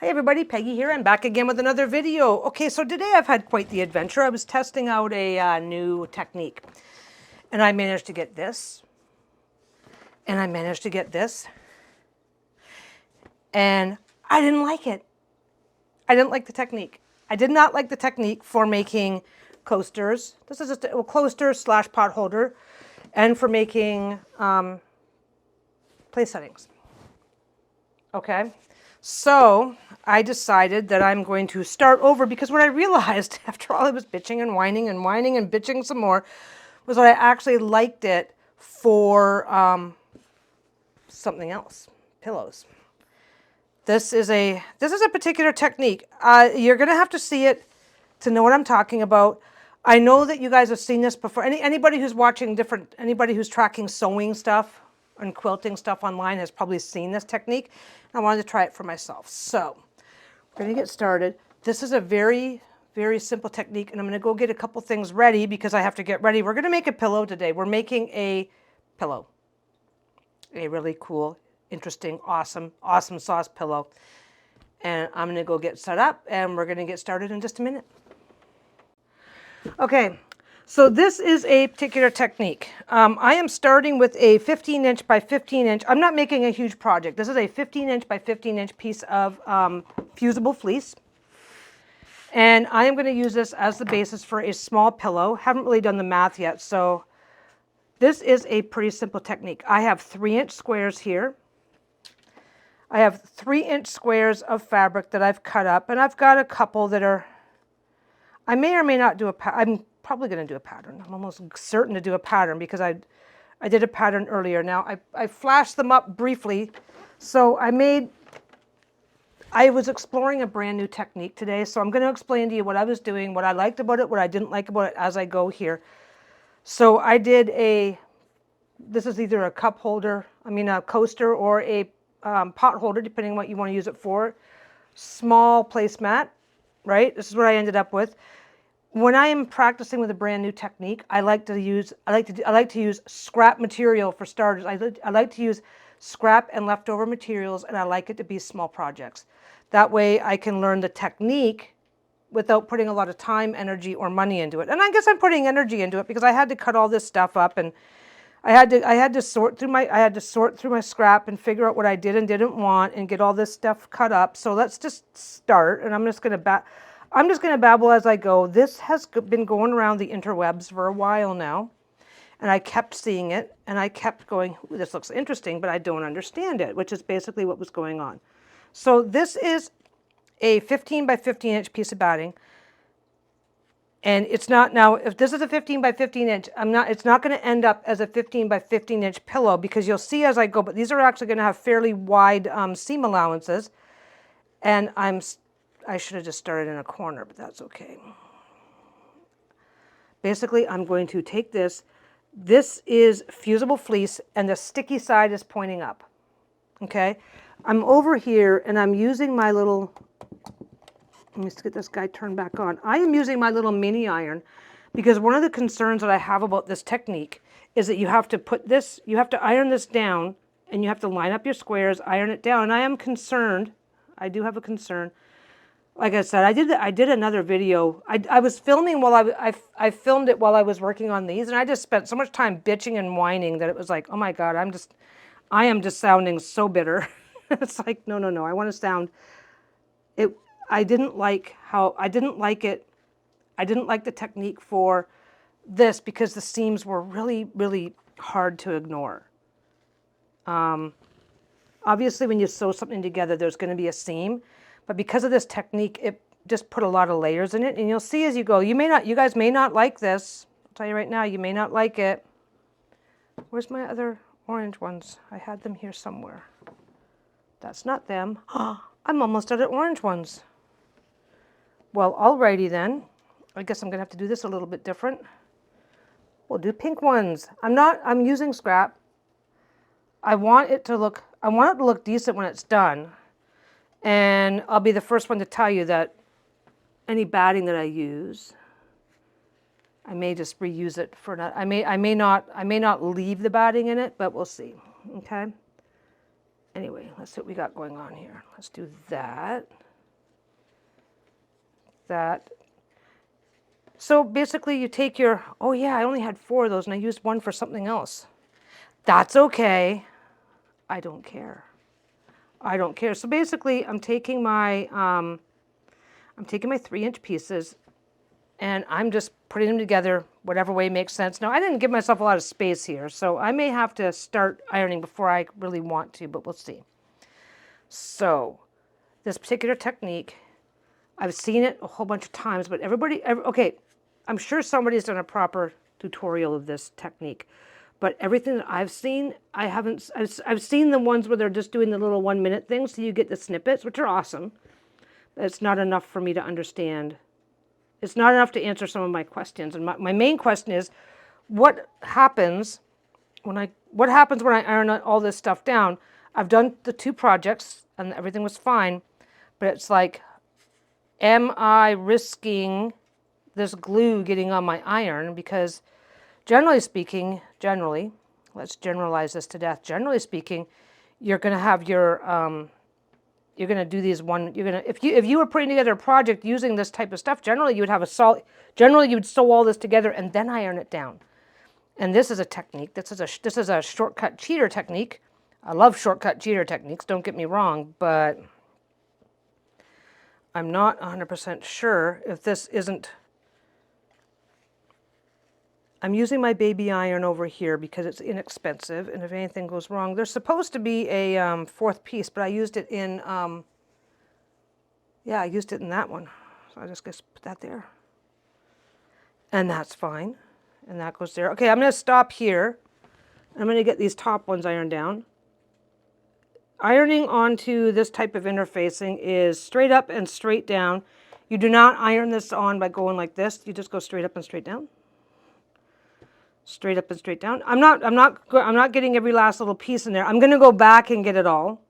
Hey everybody, Peggy here. I'm back again with another video. Okay, so today I've had quite the adventure. I was testing out a new technique, and I managed to get this, and I managed to get this, and I didn't like it. I didn't like the technique. I did not like the technique for making coasters. This is just a coaster / pot holder, and for making place settings. Okay. So I decided that I'm going to start over because what I realized after all I was bitching and whining and whining and bitching some more was that I actually liked it for something else, pillows. This is a particular technique. You're going to have to see it to know what I'm talking about. I know that you guys have seen this before. Anybody who's watching anybody who's tracking sewing stuff and quilting stuff online has probably seen this technique. I wanted to try it for myself. So we're going to get started. This is a very, very simple technique, and I'm going to go get a couple things ready because I have to get ready. We're going to make a pillow today. We're making a pillow, a really cool, interesting, awesome sauce pillow. And I'm going to go get set up, and we're going to get started in just a minute. Okay, so this is a particular technique. I am starting with a 15-inch by 15-inch. I'm not making a huge project. This is a 15-inch by 15-inch piece of fusible fleece. And I am going to use this as the basis for a small pillow. Haven't really done the math yet, so this is a pretty simple technique. I have 3-inch squares here. I have 3-inch squares of fabric that I've cut up, and I've got a couple that are, I may or may not do I'm probably going to do a pattern. I'm almost certain to do a pattern because I did a pattern earlier. Now, I flashed them up briefly. So I was exploring a brand new technique today. So I'm going to explain to you what I was doing, what I liked about it, what I didn't like about it as I go here. So I did this is either a cup holder, a coaster or a pot holder, depending on what you want to use it for. Small placemat, right? This is what I ended up with. When I am practicing with a brand new technique, I like to use scrap material for starters. I like to use scrap and leftover materials, and I like it to be small projects. That way I can learn the technique without putting a lot of time, energy, or money into it. And I guess I'm putting energy into it because I had to cut all this stuff up, and I had to sort through my scrap and figure out what I did and didn't want and get all this stuff cut up. So let's just start, and I'm just going to babble as I go. This has been going around the interwebs for a while now, and I kept seeing it, and I kept going, this looks interesting, but I don't understand it, which is basically what was going on. So this is a 15 by 15-inch piece of batting, and it's not, now, if this is a 15 by 15-inch, it's not going to end up as a 15 by 15-inch pillow because you'll see as I go, but these are actually going to have fairly wide seam allowances, and I should have just started in a corner, but that's okay. Basically, I'm going to take this. This is fusible fleece, and the sticky side is pointing up. Okay? I'm over here, and I'm using my little, let me get this guy turned back on. I am using my little mini iron because one of the concerns that I have about this technique is that you have to iron this down, and you have to line up your squares, iron it down. And I am concerned, I do have a concern. Like I said, I did another video. I was filming while I filmed it while I was working on these, and I just spent so much time bitching and whining that it was like, oh my God, I am just sounding so bitter. It's like, no, I want to sound, I didn't like it. I didn't like the technique for this because the seams were really, really hard to ignore. Obviously, when you sew something together, there's going to be a seam. But because of this technique, it just put a lot of layers in it. And you'll see as you go, you guys may not like this. I'll tell you right now, you may not like it. Where's my other orange ones? I had them here somewhere. That's not them. I'm almost out of orange ones. Well, alrighty then. I guess I'm going to have to do this a little bit different. We'll do pink ones. I'm using scrap. I want it to look decent when it's done. And I'll be the first one to tell you that any batting that I use, I may just reuse it for not. I may not leave the batting in it, but we'll see. Okay. Anyway, let's see what we got going on here. Let's do that. that. So basically you take your, oh yeah, I only had 4 of those and I used one for something else. That's okay. I don't care. I don't care. So basically I'm taking my 3-inch pieces and I'm just putting them together whatever way makes sense. Now I didn't give myself a lot of space here, so I may have to start ironing before I really want to, but we'll see. So this particular technique, I've seen it a whole bunch of times, but okay, I'm sure somebody's done a proper tutorial of this technique, but everything that I've seen, I've seen the ones where they're just doing the little 1-minute things, so you get the snippets, which are awesome. But it's not enough for me to understand. It's not enough to answer some of my questions. And my main question is, what happens when I iron all this stuff down? I've done the 2 projects and everything was fine, but it's like, am I risking this glue getting on my iron? Because generally speaking, let's generalize this to death. Generally speaking, you're going to have your, you're going to do these if you were putting together a project using this type of stuff, generally you would have generally you would sew all this together and then iron it down. And this is a technique. This is a shortcut cheater technique. I love shortcut cheater techniques, don't get me wrong, but I'm not 100% sure if this isn't. I'm using my baby iron over here because it's inexpensive, and if anything goes wrong, there's supposed to be a 4th piece, but I used it in, I used it in that one. So I just put that there. And that's fine. And that goes there. Okay, I'm going to stop here. I'm going to get these top ones ironed down. Ironing onto this type of interfacing is straight up and straight down. You do not iron this on by going like this. You just go straight up and straight down. Straight up and straight down. I'm not getting every last little piece in there. I'm going to go back and get it all.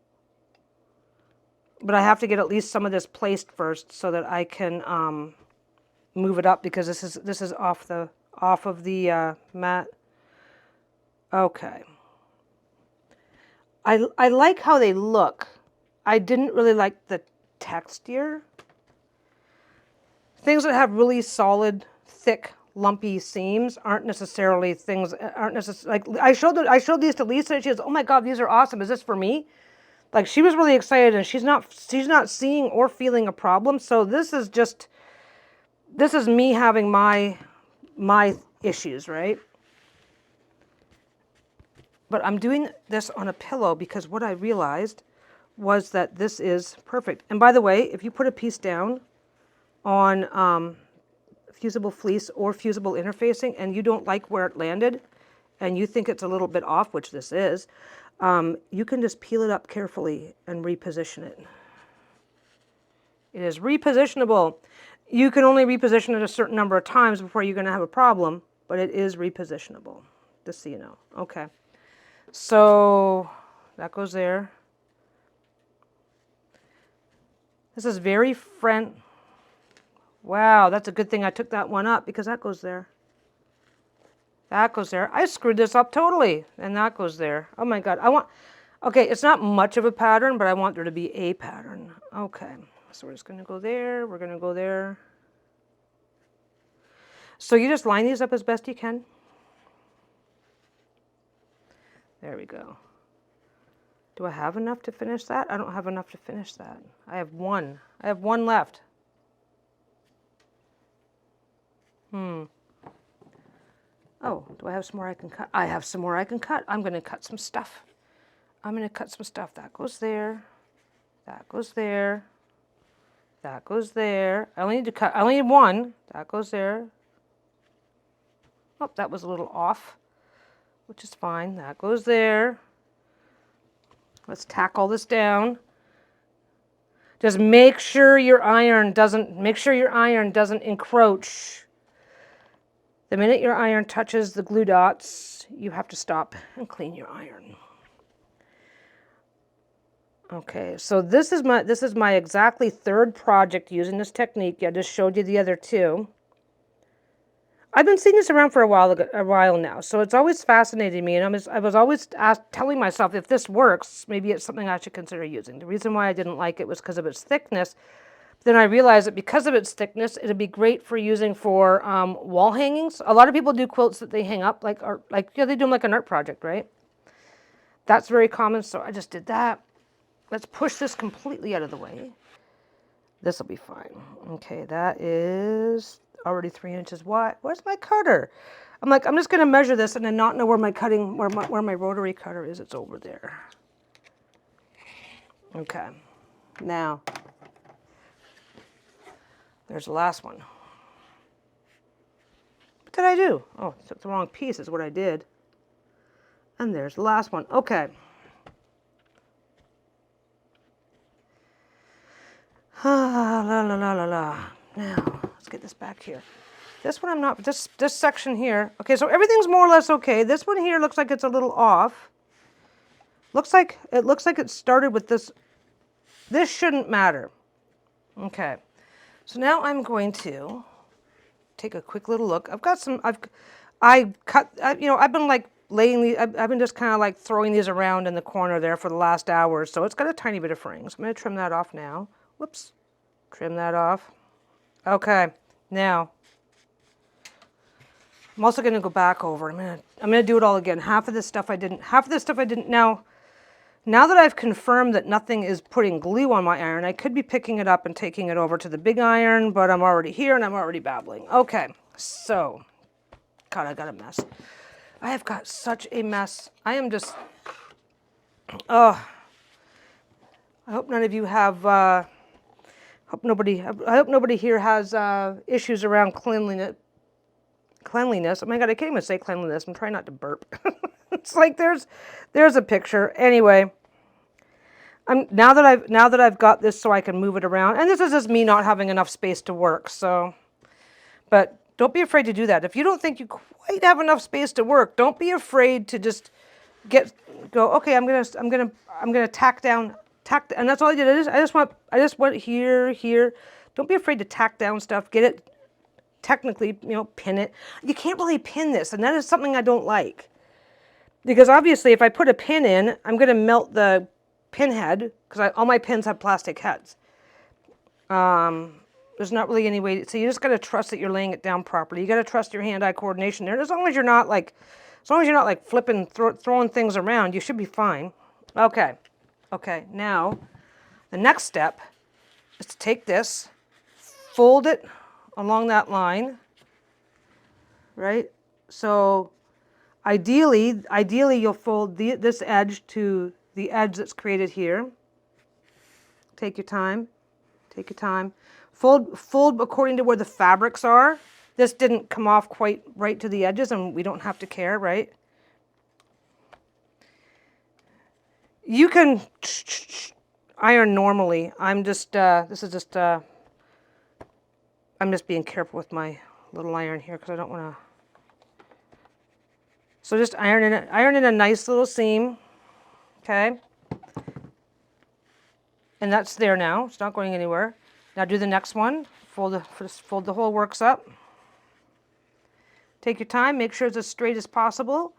But I have to get at least some of this placed first so that I can move it up, because this is off of the mat. Okay. I like how they look. I didn't really like the texture. Things that have really solid, thick, lumpy seams aren't necessarily like I showed these to Lisa and she goes, "Oh my God, these are awesome. Is this for me?" Like, she was really excited, and she's not seeing or feeling a problem. So this is me having my issues, right? But I'm doing this on a pillow because what I realized was that this is perfect. And by the way, if you put a piece down on fusible fleece or fusible interfacing and you don't like where it landed and you think it's a little bit off, which this is, you can just peel it up carefully and reposition it. It is repositionable. You can only reposition it a certain number of times before you're going to have a problem, but it is repositionable, just so you know. Okay. So that goes there. This is very Wow, that's a good thing I took that one up, because that goes there. That goes there. I screwed this up totally, and that goes there. Oh my God. Okay, it's not much of a pattern, but I want there to be a pattern. Okay, so we're just going to go there. We're going to go there. So you just line these up as best you can. There we go. Do I have enough to finish that? I don't have enough to finish that. I have one. I have one left. Oh, do I have some more I can cut? I have some more I can cut. I'm going to cut some stuff. That goes there. That goes there. That goes there. I only need one. That goes there. Oh, that was a little off, which is fine. That goes there. Let's tack all this down. Just make sure your iron doesn't encroach. The minute your iron touches the glue dots, you have to stop and clean your iron. Okay, so this is my exactly third project using this technique. I just showed you the other two. I've been seeing this around for a while now, so it's always fascinated me, and I was always telling myself, if this works, maybe it's something I should consider using. The reason why I didn't like it was because of its thickness, then I realized that because of its thickness, it'd be great for using for wall hangings. A lot of people do quilts that they hang up like art, like they do them like an art project, right? That's very common, so I just did that. Let's push this completely out of the way. This will be fine. Okay, that is already 3 inches wide. Where's my cutter? I'm like, I'm just going to measure this and then not know where my cutting, where my rotary cutter is. It's over there. Okay, now there's the last one. What did I do? Oh, took the wrong piece is what I did. And there's the last one. Okay. Ah, la la la la la. Now, let's get this back here. This one I'm not, this section here. Okay, so everything's more or less okay. This one here looks like it's a little off. Looks like it started with this. This shouldn't matter. Okay. So now I'm going to take a quick little look. I've got some, you know, I've been like laying these, I've been just kind of like throwing these around in the corner there for the last hour. So it's got a tiny bit of fraying. So I'm going to trim that off now. Whoops. Trim that off. Okay. Now, I'm also going to go back over. I'm going to do it all again. Half of this stuff I didn't. Now that I've confirmed that nothing is putting glue on my iron, I could be picking it up and taking it over to the big iron, but I'm already here and I'm already babbling. Okay, so, God, I got a mess. I have got such a mess. I am just, I hope none of you have, I hope nobody here has issues around cleanliness. Oh my God, I can't even say cleanliness. I'm trying not to burp. It's like there's a picture. Anyway, now that I've got this so I can move it around, and this is just me not having enough space to work. So, but don't be afraid to do that. If you don't think you quite have enough space to work, don't be afraid to just go. Okay, I'm gonna tack down, and that's all I did. I just went here. Don't be afraid to tack down stuff. Get it. Technically, you know, pin it. You can't really pin this, and that is something I don't like. Because obviously, if I put a pin in, I'm going to melt the pin head, because all my pins have plastic heads. There's not really any way, so you just got to trust that you're laying it down properly. You got to trust your hand-eye coordination there. As long as you're not like flipping, throwing things around, you should be fine. Okay. Okay, now, the next step is to take this, fold it along that line, right? So ideally you'll fold this edge to the edge that's created here. Take your time. Take your time. Fold according to where the fabrics are. This didn't come off quite right to the edges, and we don't have to care, right? You can iron normally. I'm just I'm just being careful with my little iron here because I don't want to. So just iron in a nice little seam, okay? And that's there now. It's not going anywhere. Now do the next one. Fold the whole works up. Take your time. Make sure it's as straight as possible.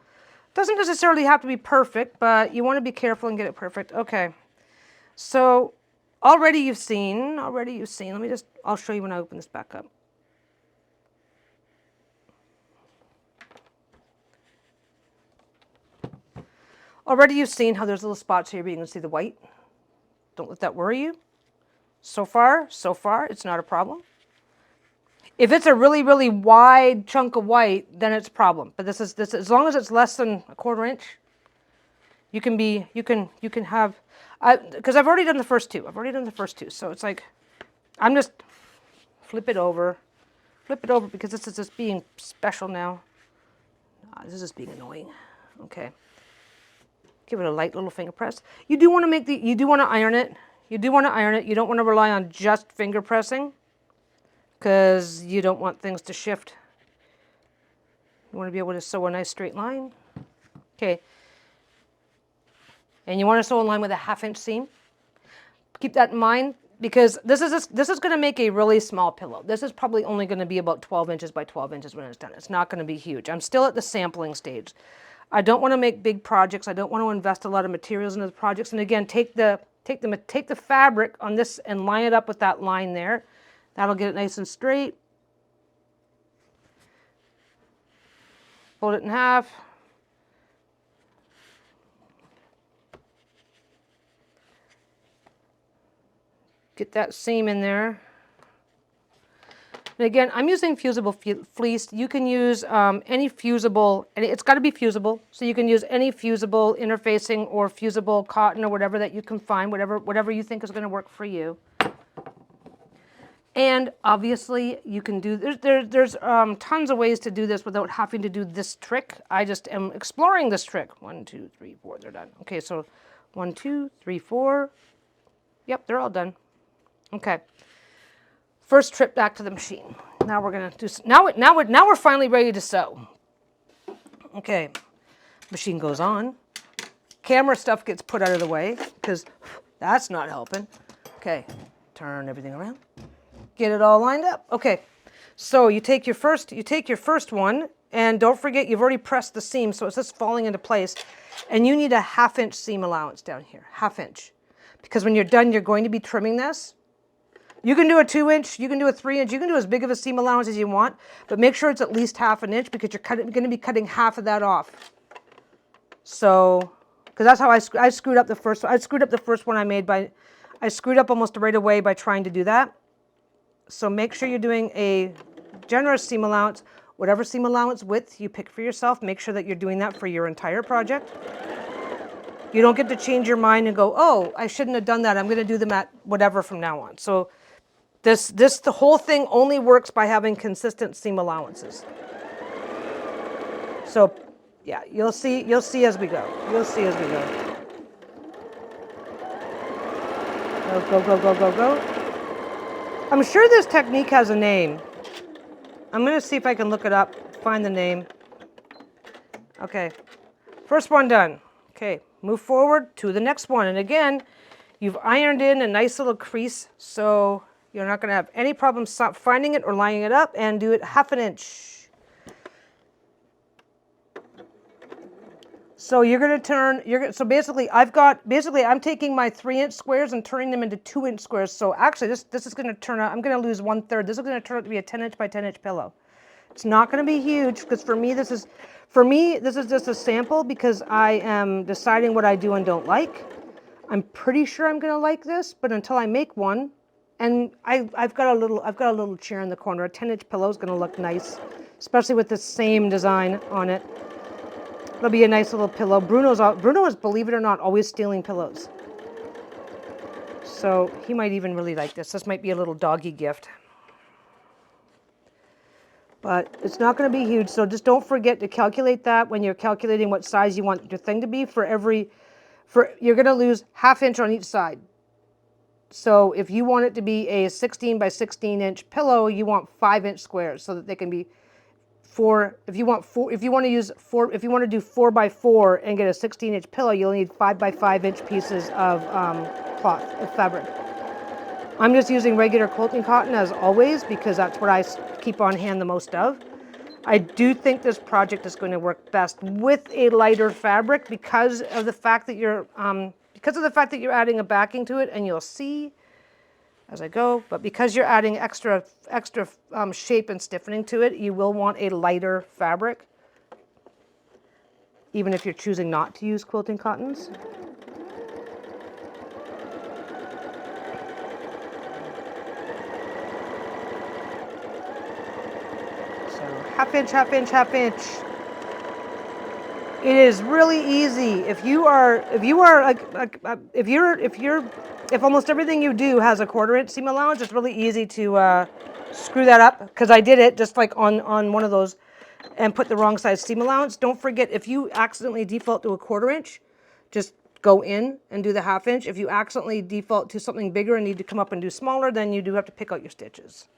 Doesn't necessarily have to be perfect, but you want to be careful and get it perfect. Okay. So already you've seen. I'll show you when I open this back up. Already you've seen how there's little spots here, but you can see the white. Don't let that worry you. So far, it's not a problem. If it's a really, really wide chunk of white, then it's a problem. But this is as long as it's less than a 1/4 inch, you can have, because I've already done the first two. So it's like, I'm just flip it over because this is just being special now. This is just being annoying. Okay. Give it a light little finger press. You do want to iron it. You don't want to rely on just finger pressing because you don't want things to shift. You want to be able to sew a nice straight line. Okay. And you want to sew in line with a 1/2 inch seam. Keep that in mind because this is going to make a really small pillow. This is probably only going to be about 12 inches by 12 inches when it's done. It's not going to be huge. I'm still at the sampling stage. I don't want to make big projects. I don't want to invest a lot of materials into the projects. And again, take the take the fabric on this and line it up with that line there. That'll get it nice and straight. Fold it in half. Get that seam in there. And again, I'm using fusible fleece. You can use any fusible, and it's got to be fusible. So you can use any fusible interfacing or fusible cotton or whatever that you can find, whatever you think is going to work for you. And obviously, you can do, there's tons of ways to do this without having to do this trick. I just am exploring this trick. 1, 2, 3, 4, they're done. Okay, so 1, 2, 3, 4. Yep, they're all done. Okay. First trip back to the machine. Now we're gonna do. Now we're finally ready to sew. Okay, machine goes on. Camera stuff gets put out of the way because that's not helping. Okay, turn everything around. Get it all lined up. Okay, so you take your first one, and don't forget you've already pressed the seam, so it's just falling into place. And you need a 1/2 inch seam allowance down here, 1/2 inch, because when you're done, you're going to be trimming this. You can do a 2 inch, you can do a 3 inch, you can do as big of a seam allowance as you want, but make sure it's at least 1/2 inch because you're going to be cutting half of that off. So, because that's how I screwed up the first one. I screwed up the first one I made I screwed up almost right away by trying to do that. So make sure you're doing a generous seam allowance. Whatever seam allowance width you pick for yourself, make sure that you're doing that for your entire project. You don't get to change your mind and go, oh, I shouldn't have done that. I'm going to do them at whatever from now on. So the whole thing only works by having consistent seam allowances. So, yeah, you'll see as we go. You'll see as we go. Go, go, go, go, go. I'm sure this technique has a name. I'm going to see if I can look it up, find the name. Okay, first one done. Okay, move forward to the next one. And again, you've ironed in a nice little crease, so you're not going to have any problem finding it or lining it up, and do it 1/2 inch. So you're going to turn, so basically I'm taking my 3 inch squares and turning them into 2 inch squares. So actually this is going to turn out, I'm going to lose 1/3. This is going to turn out to be a 10 inch by 10 inch pillow. It's not going to be huge because for me this is just a sample because I am deciding what I do and don't like. I'm pretty sure I'm going to like this, but until I make one, and I've got a little chair in the corner. A 10 inch pillow is going to look nice, especially with the same design on it. It'll be a nice little pillow. Bruno is, believe it or not, always stealing pillows. So he might even really like this. This might be a little doggy gift. But it's not going to be huge, so just don't forget to calculate that when you're calculating what size you want your thing to be. You're going to lose 1/2 inch on each side. So if you want it to be a 16 by 16 inch pillow, you want 5 inch squares so that they can be if you want to do 4 by 4 and get a 16 inch pillow, you'll need 5 by 5 inch pieces of cloth, of fabric. I'm just using regular quilting cotton as always because that's what I keep on hand the most of. I do think this project is going to work best with a lighter fabric because of the fact that you're adding a backing to it, and you'll see as I go, but because you're adding extra shape and stiffening to it, you will want a lighter fabric, even if you're choosing not to use quilting cottons. So 1/2 inch, 1/2 inch, 1/2 inch. It is really easy. If almost everything you do has a 1/4 inch seam allowance, it's really easy to screw that up, because I did it just like on one of those and put the wrong size seam allowance. Don't forget, if you accidentally default to a 1/4 inch, just go in and do the 1/2 inch. If you accidentally default to something bigger and need to come up and do smaller, then you do have to pick out your stitches.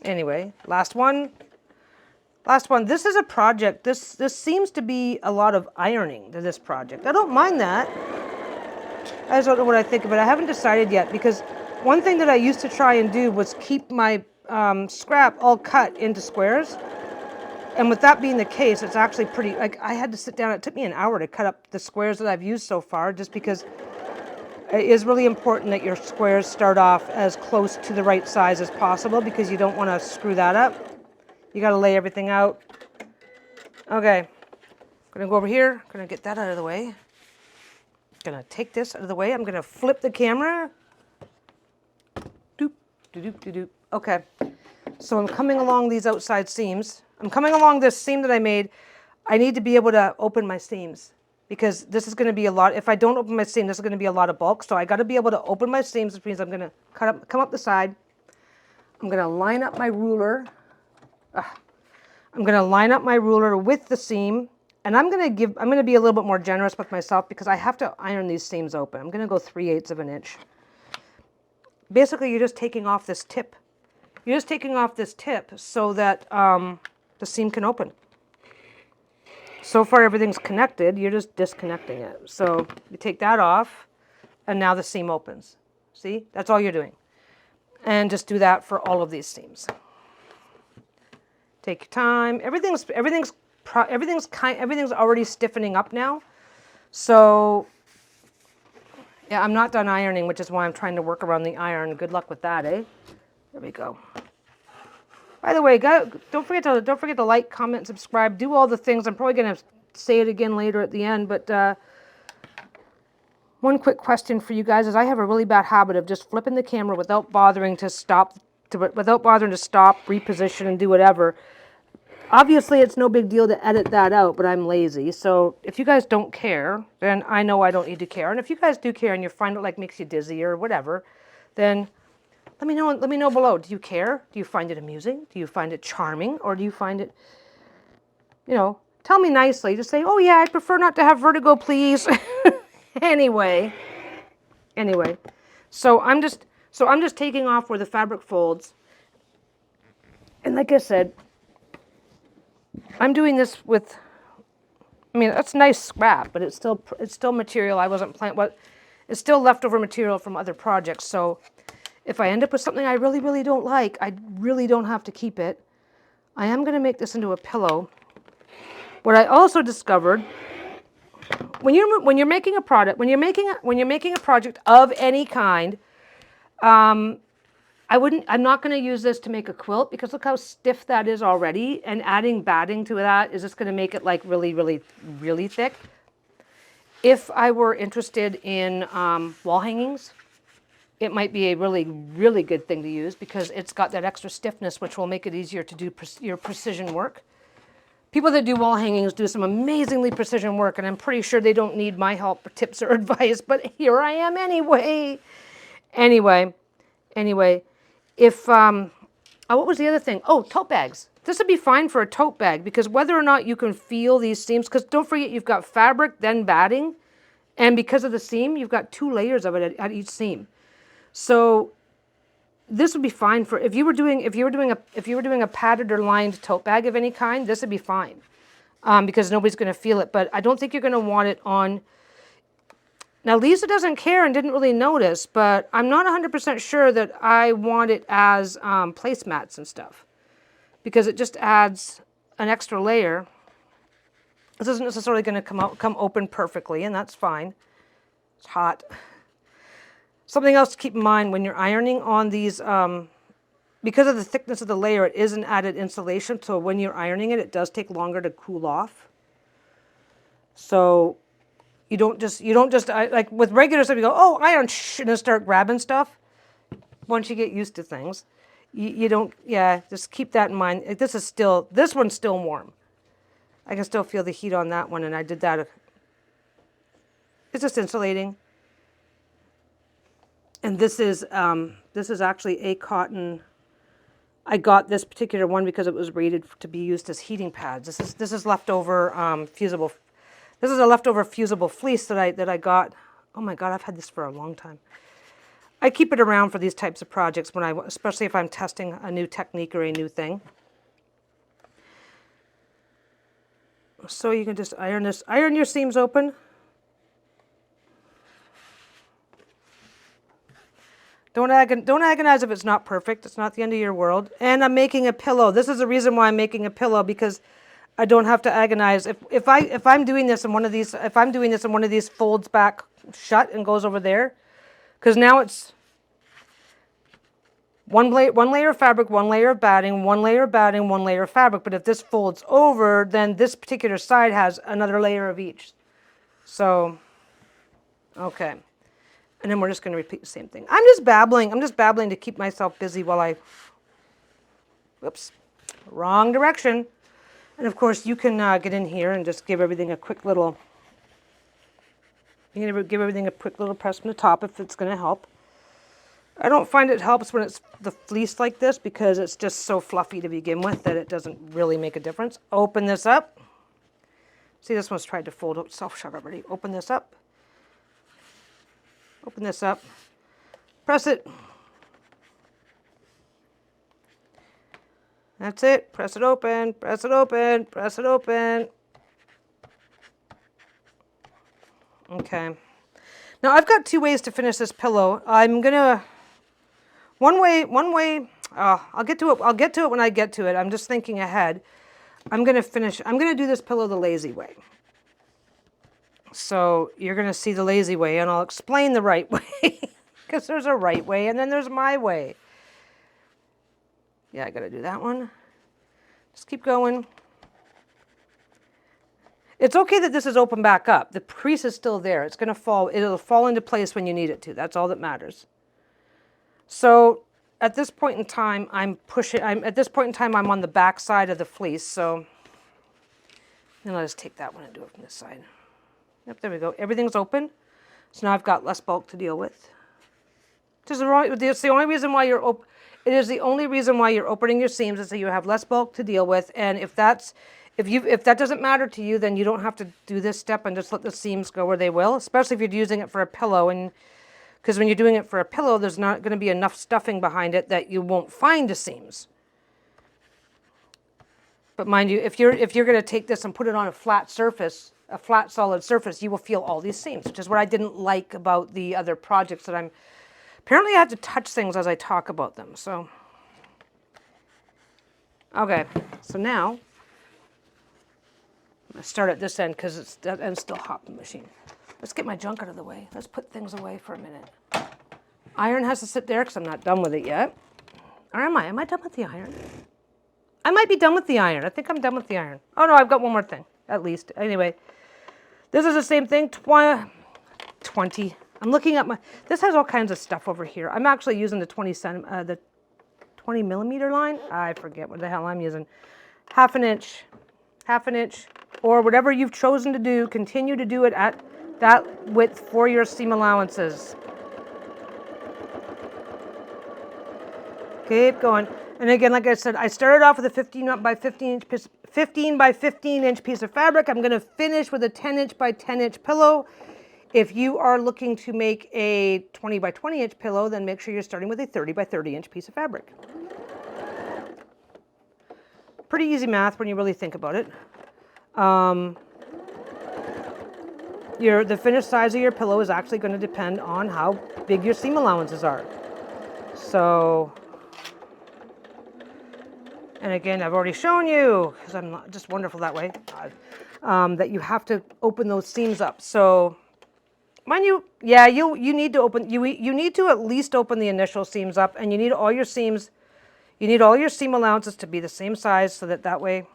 Anyway, last one. This is a project. This seems to be a lot of ironing to this project. I don't mind that. I just don't know what I think of it. I haven't decided yet, because one thing that I used to try and do was keep my scrap all cut into squares. And with that being the case, it's actually pretty, like, I had to sit down. It took me an hour to cut up the squares that I've used so far, just because It is really important that your squares start off as close to the right size as possible because you don't want to screw that up. You got to lay everything out. Okay, I'm gonna go over here, gonna get that out of the way. Gonna take this out of the way. I'm gonna flip the camera. Doop, doop, doop, doop. Okay, so I'm coming along these outside seams. I'm coming along this seam that I made. I need to be able to open my seams because this is gonna be a lot. If I don't open my seam, this is gonna be a lot of bulk. So I gotta be able to open my seams, which means I'm gonna come up the side. I'm gonna line up my ruler. I'm gonna line up my ruler with the seam. And I'm gonna be a little bit more generous with myself because I have to iron these seams open. I'm gonna go 3/8 of an inch. Basically, you're just taking off this tip. You're just taking off this tip so that the seam can open. So far, everything's connected. You're just disconnecting it. So you take that off, and now the seam opens. See, that's all you're doing. And just do that for all of these seams. Take your time. Everything's already stiffening up now. So yeah, I'm not done ironing, which is why I'm trying to work around the iron. Good luck with that, eh? There we go. By the way, don't forget to like, comment, and subscribe. Do all the things. I'm probably going to say it again later at the end, but one quick question for you guys is I have a really bad habit of just flipping the camera without bothering to stop, reposition, and do whatever. Obviously, it's no big deal to edit that out, but I'm lazy. So if you guys don't care, then I know I don't need to care. And if you guys do care and you find it like makes you dizzy or whatever, then let me know. Let me know below. Do you care? Do you find it amusing? Do you find it charming? Or do you find it, tell me nicely. Just say, oh yeah, I'd prefer not to have vertigo, please. Anyway. So I'm just taking off where the fabric folds. And like I said, I'm doing this with, that's nice scrap, but it's still material I wasn't planning. It's still leftover material from other projects. So if I end up with something I really, really don't like, I really don't have to keep it. I am going to make this into a pillow. What I also discovered, when you're making a product, when you're making a project of any kind, I'm not going to use this to make a quilt because look how stiff that is already. And adding batting to that is just going to make it like really, really, really thick. If I were interested in wall hangings, it might be a really, really good thing to use because it's got that extra stiffness, which will make it easier to do your precision work. People that do wall hangings do some amazingly precision work, and I'm pretty sure they don't need my help, tips, or advice, but here I am anyway. Anyway, if, what was the other thing? Oh, tote bags. This would be fine for a tote bag because whether or not you can feel these seams, because don't forget you've got fabric, then batting, and because of the seam, you've got 2 layers of it at each seam. So this would be fine for if you were doing a padded or lined tote bag of any kind. This would be fine because nobody's going to feel it. But I don't think you're going to want it on. Now Lisa doesn't care and didn't really notice, but I'm not 100% sure that I want it as placemats and stuff because it just adds an extra layer. This isn't necessarily going to come open perfectly, and that's fine. It's hot. Something else to keep in mind when you're ironing on these, because of the thickness of the layer, it is an added insulation. So when you're ironing it, it does take longer to cool off. So you don't just like with regular stuff, you go, oh, iron, and then start grabbing stuff. Once you get used to things, you don't, just keep that in mind. This one's still warm. I can still feel the heat on that one, and I did that. It's just insulating. And this is actually a cotton. I got this particular one because it was rated to be used as heating pads. This is leftover fusible. This is a leftover fusible fleece that I got. Oh my God, I've had this for a long time. I keep it around for these types of projects especially if I'm testing a new technique or a new thing. So you can just iron your seams open. Don't agonize if it's not perfect. It's not the end of your world. And I'm making a pillow. This is the reason why I'm making a pillow, because I don't have to agonize. If I'm doing this and one of these folds back shut and goes over there, Because now it's one layer of fabric, one layer of batting, one layer of batting, one layer of fabric. But if this folds over, then this particular side has another layer of each. So, okay. And then we're just going to repeat the same thing. I'm just babbling to keep myself busy while I, whoops, wrong direction. And of course you can get in here and just give everything a quick little, give everything a quick little press from the top if it's going to help. I don't find it helps when it's the fleece like this because it's just so fluffy to begin with that it doesn't really make a difference. Open this up. See, this one's tried to fold itself shut already. Open this up. Open this up. Press it. That's it. Press it open. Press it open. Press it open. Okay. Now I've got two ways to finish this pillow. I'm gonna one way. I'll get to it. I'll get to it when I get to it. I'm just thinking ahead. I'm gonna do this pillow the lazy way. So you're gonna see the lazy way, and I'll explain the right way because there's a right way, and then there's my way. Yeah, I gotta do that one. Just keep going. It's okay that this is open back up. The crease is still there. It's gonna fall. It'll fall into place when you need it to. That's all that matters. So at this point in time, I'm on the back side of the fleece. So then I'll just take that one and do it from this side. Yep, there we go. Everything's open. So now I've got less bulk to deal with. It's the only reason why you're It is the only reason why you're opening your seams is so you have less bulk to deal with. And if that doesn't matter to you, then you don't have to do this step and just let the seams go where they will. Especially if you're using it for a pillow, and because when you're doing it for a pillow, there's not going to be enough stuffing behind it that you won't find the seams. But mind you, if you're going to take this and put it on a flat surface, a flat solid surface, you will feel all these seams, which is what I didn't like about the other projects that I'm. Apparently I have to touch things as I talk about them, so. Okay, so now, I'm going to start at this end because that end's still hot in the machine. Let's get my junk out of the way. Let's put things away for a minute. Iron has to sit there because I'm not done with it yet. Or am I? Am I done with the iron? I might be done with the iron. I think I'm done with the iron. Oh no, I've got one more thing, at least. Anyway, this is the same thing, 20. I'm looking at this has all kinds of stuff over here. I'm actually using the 20 millimeter line. I forget what the hell I'm using. Half an inch, or whatever you've chosen to do. Continue to do it at that width for your seam allowances. Keep going. And again, like I said, I started off with a 15 by 15 inch piece of fabric. I'm going to finish with a 10 inch by 10 inch pillow. If you are looking to make a 20 by 20 inch pillow, then make sure you're starting with a 30 by 30 inch piece of fabric. Pretty easy math when you really think about it. The finished size of your pillow is actually going to depend on how big your seam allowances are. So, and again, I've already shown you, because I'm not just wonderful that way, that you have to open those seams up. So, mind you, yeah, you need to open, you need to at least open the initial seams up, and you need all your seam allowances to be the same size so that way,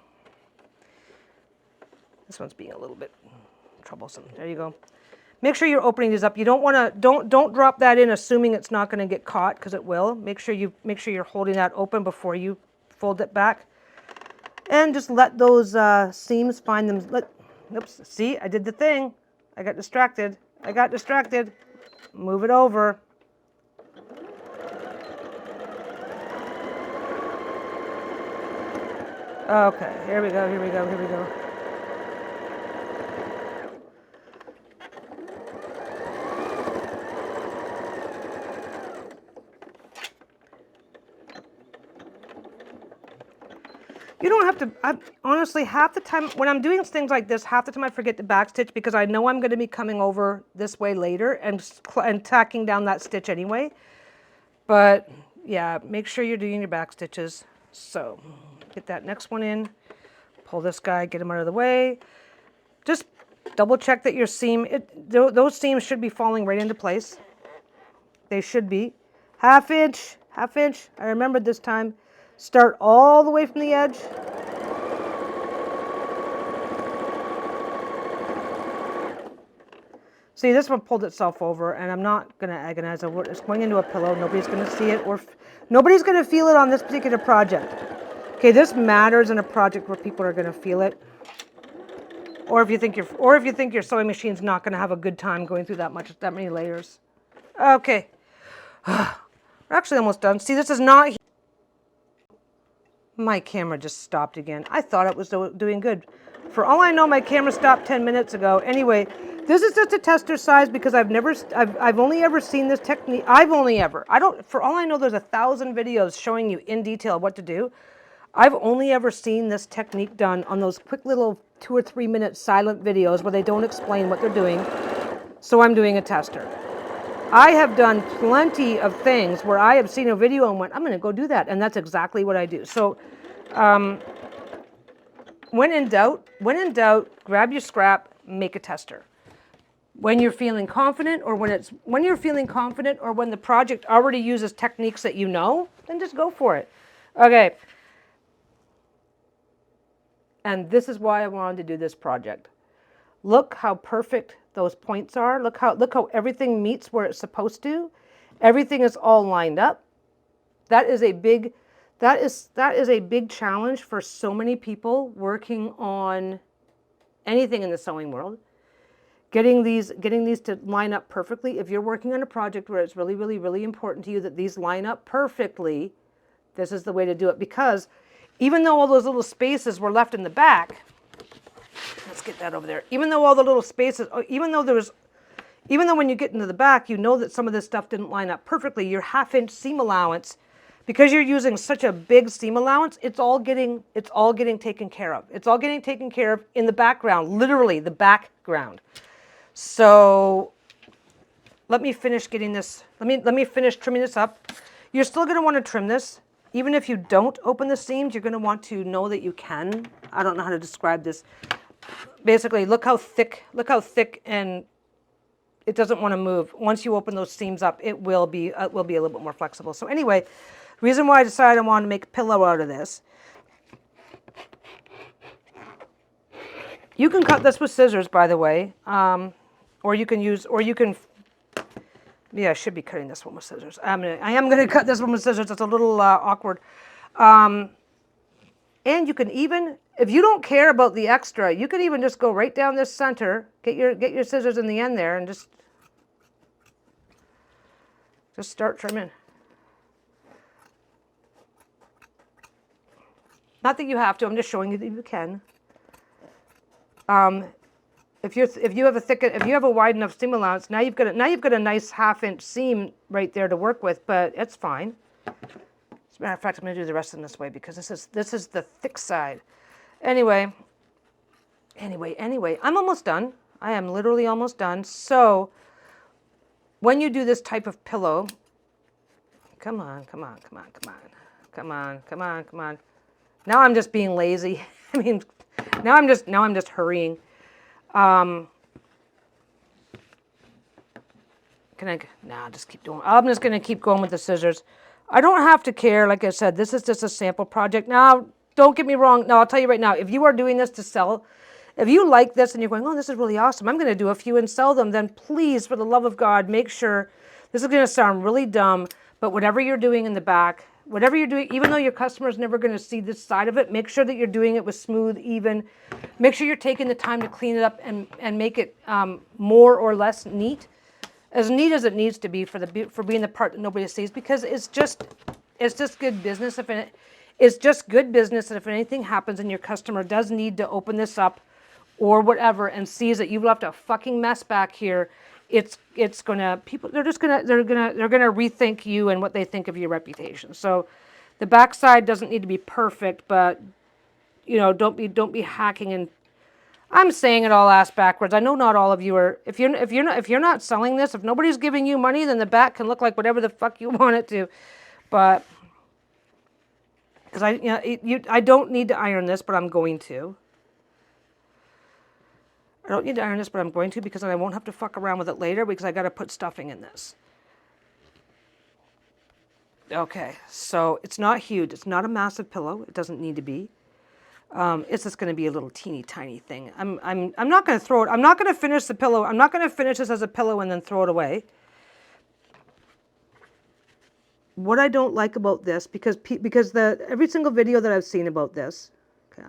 this one's being a little bit troublesome. There you go. Make sure you're opening these up. You don't want to, don't drop that in assuming it's not going to get caught, because it will. Make sure you're holding that open before you fold it back. And just let those seams find them. Oops, see, I did the thing. I got distracted. Move it over. Okay, here we go. You don't have to, honestly, half the time, when I'm doing things like this, half the time I forget to backstitch because I know I'm going to be coming over this way later and tacking down that stitch anyway. But yeah, make sure you're doing your back stitches. So get that next one in, pull this guy, get him out of the way. Just double check that your seam, those seams should be falling right into place. They should be. Half inch. I remembered this time. Start all the way from the edge. See, this one pulled itself over, and I'm not going to agonize over it. It's going into a pillow. Nobody's going to see it, or nobody's going to feel it on this particular project. Okay, this matters in a project where people are going to feel it. Or if you think your sewing machine's not going to have a good time going through that many layers. Okay. We're actually almost done. See, this is not... My camera just stopped again. I thought it was doing good. For all I know, my camera stopped 10 minutes ago. Anyway, this is just a tester size because I've only ever seen this technique. For all I know, there's 1,000 videos showing you in detail what to do. I've only ever seen this technique done on those quick little 2 or 3 minute silent videos where they don't explain what they're doing. So I'm doing a tester. I have done plenty of things where I have seen a video and went, I'm going to go do that. And that's exactly what I do. So when in doubt, grab your scrap, make a tester. When you're feeling confident, or when the project already uses techniques that you know, then just go for it. Okay. And this is why I wanted to do this project. Look how perfect those points are. Look how everything meets where it's supposed to. Everything is all lined up. That is a big challenge for so many people working on anything in the sewing world. Getting these to line up perfectly. If you're working on a project where it's really, really, really important to you that these line up perfectly, this is the way to do it. Because even though all those little spaces were left in the back, let's get that over there. Even though all the little spaces, even though when you get into the back, you know that some of this stuff didn't line up perfectly, your half-inch seam allowance, because you're using such a big seam allowance, it's all getting taken care of. It's all getting taken care of in the background, literally the background. So let me finish getting this. Let me finish trimming this up. You're still going to want to trim this. Even if you don't open the seams, you're going to want to know that you can. I don't know how to describe this. Basically, look how thick, and it doesn't want to move. Once you open those seams up, it will be a little bit more flexible. So anyway, the reason why I decided I wanted to make a pillow out of this. You can cut this with scissors, by the way, yeah, I should be cutting this one with scissors. I am going to cut this one with scissors. It's a little awkward. And you can even, if you don't care about the extra, you could even just go right down this center, get your scissors in the end there, and just start trimming. Not that you have to. I'm just showing you that you can. If you have a wide enough seam allowance, now you've got a nice half-inch seam right there to work with, but it's fine. As a matter of fact, I'm going to do the rest of them this way because this is the thick side. Anyway, I'm almost done. I am literally almost done. So when you do this type of pillow, come on. Now I'm just being lazy. I mean, now I'm just hurrying. Just keep doing. I'm just going to keep going with the scissors. I don't have to care. Like I said, this is just a sample project. Now, don't get me wrong. No, I'll tell you right now, if you are doing this to sell, if you like this and you're going, oh, this is really awesome, I'm going to do a few and sell them, then please, for the love of God, make sure, this is going to sound really dumb, but whatever you're doing in the back, whatever you're doing, even though your customer's never going to see this side of it, make sure that you're doing it with smooth, even. Make sure you're taking the time to clean it up and make it more or less neat. As neat as it needs to be for being the part that nobody sees, because it's just good business. It's just good business that if anything happens and your customer does need to open this up or whatever and sees that you've left a fucking mess back here, they're gonna rethink you and what they think of your reputation. So the backside doesn't need to be perfect, but don't be hacking and I'm saying it all ass backwards. I know not all of you are. If you're not selling this, if nobody's giving you money, then the back can look like whatever the fuck you want it to. But because I don't need to iron this, but I'm going to. I don't need to iron this, but I'm going to because then I won't have to fuck around with it later because I got to put stuffing in this. Okay, so it's not huge. It's not a massive pillow. It doesn't need to be. It's just going to be a little teeny tiny thing. I'm not going to throw it. I'm not going to finish the pillow. I'm not going to finish this as a pillow and then throw it away. What I don't like about this, because every single video that I've seen about this, okay,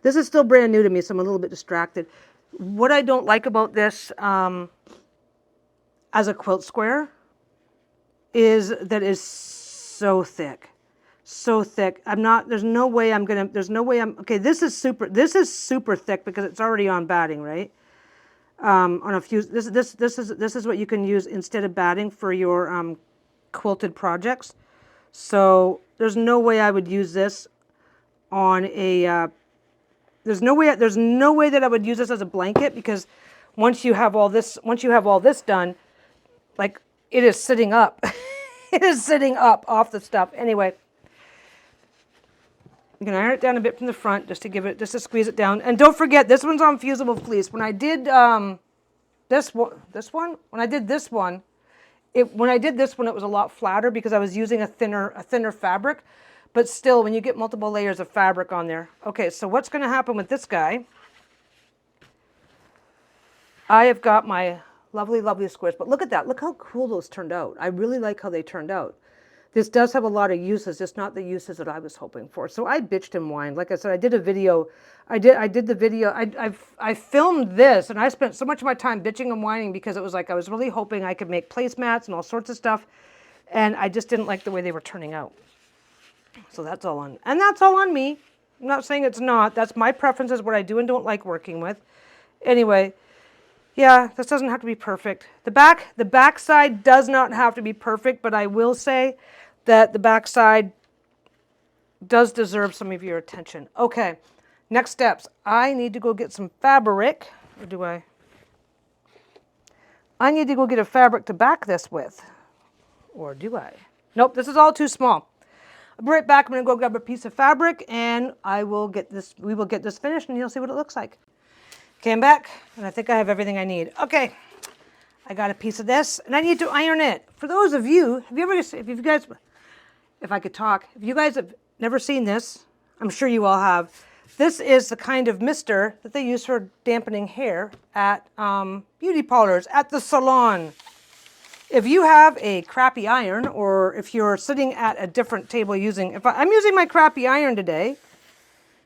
this is still brand new to me, so I'm a little bit distracted. What I don't like about this as a quilt square is that it's so thick. So thick. There's no way okay, this is super thick because it's already on batting, right? On a this is what you can use instead of batting for your quilted projects. So there's no way I would use this on a there's no way that I would use this as a blanket, because once you have all this done, like, it is sitting up. It is sitting up off the stuff. Anyway, you can iron it down a bit from the front just to squeeze it down. And don't forget, this one's on fusible fleece. When I did this one, when I did this one, it was a lot flatter because I was using a thinner fabric. But still, when you get multiple layers of fabric on there. Okay, so what's going to happen with this guy? I have got my lovely, lovely squares. But look at that. Look how cool those turned out. I really like how they turned out. This does have a lot of uses, just not the uses that I was hoping for. So I bitched and whined. Like I said, I did a video. I did the video. I filmed this, and I spent so much of my time bitching and whining because it was like I was really hoping I could make placemats and all sorts of stuff, and I just didn't like the way they were turning out. So that's all on me. I'm not saying it's not. That's my preferences, what I do and don't like working with. Anyway, yeah, this doesn't have to be perfect. The back side does not have to be perfect, but I will say that the back side does deserve some of your attention. Okay, next steps. I need to go get some fabric. Or do I? I need to go get a fabric to back this with. Or do I? Nope, this is all too small. I'll be right back. I'm going to go grab a piece of fabric, and we will get this finished, and you'll see what it looks like. Okay, I'm back, and I think I have everything I need. Okay, I got a piece of this, and I need to iron it. For those of you, if I could talk, if you guys have never seen this, I'm sure you all have. This is the kind of mister that they use for dampening hair at beauty parlors, at the salon. If you have a crappy iron, or if you're sitting at a different table I'm using my crappy iron today,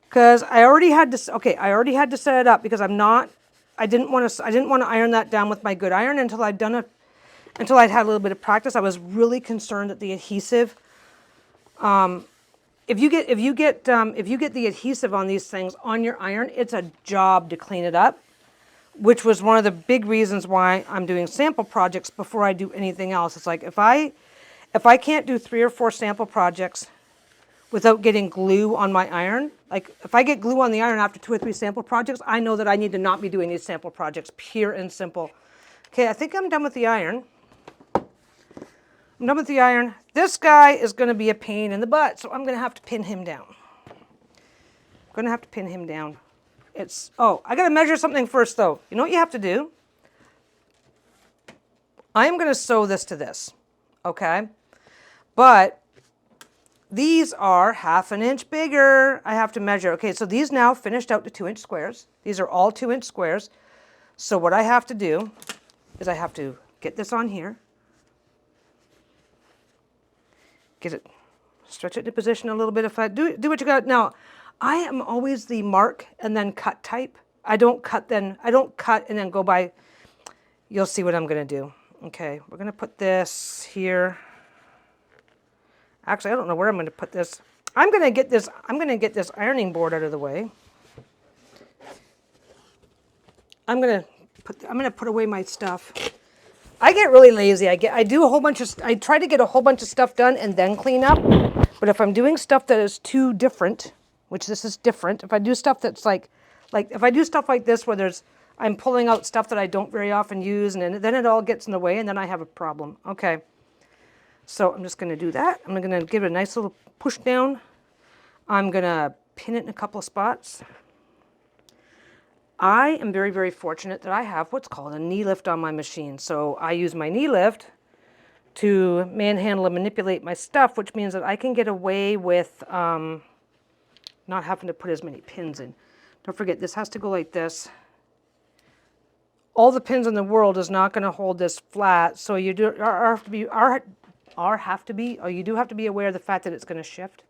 because I already had to set it up, because I didn't want to iron that down with my good iron until I'd had a little bit of practice. I was really concerned that the adhesive, if you get the adhesive on these things on your iron, it's a job to clean it up, which was one of the big reasons why I'm doing sample projects before I do anything else. It's like, if I can't do 3 or 4 sample projects without getting glue on my iron, like if I get glue on the iron after 2 or 3 sample projects, I know that I need to not be doing these sample projects, pure and simple. Okay, I think I'm done with the iron. This guy is going to be a pain in the butt, so I'm going to have to pin him down. I got to measure something first, though. You know what you have to do? I am going to sew this to this, okay? But these are 1/2 inch bigger. I have to measure. Okay, so these now finished out to 2-inch squares. These are all 2-inch squares. So what I have to do is I have to get this on here. Stretch it into position a little bit. If I do what you got. Now, I am always the mark and then cut type. I don't cut and then go by. You'll see what I'm going to do. Okay, we're going to put this here. Actually, I don't know where I'm going to put this. I'm going to get this ironing board out of the way. I'm going to put away my stuff. I get really lazy. I try to get a whole bunch of stuff done and then clean up. But if I'm doing stuff that is too different, which this is different, if I do stuff that's like if I do stuff like this where I'm pulling out stuff that I don't very often use, and then it all gets in the way, and then I have a problem. Okay. So I'm just going to do that. I'm going to give it a nice little push down. I'm going to pin it in a couple of spots. I am very, very fortunate that I have what's called a knee lift on my machine. So I use my knee lift to manhandle and manipulate my stuff, which means that I can get away with not having to put as many pins in. Don't forget, this has to go like this. All the pins in the world is not going to hold this flat, so you do have to be aware of the fact that it's going to shift.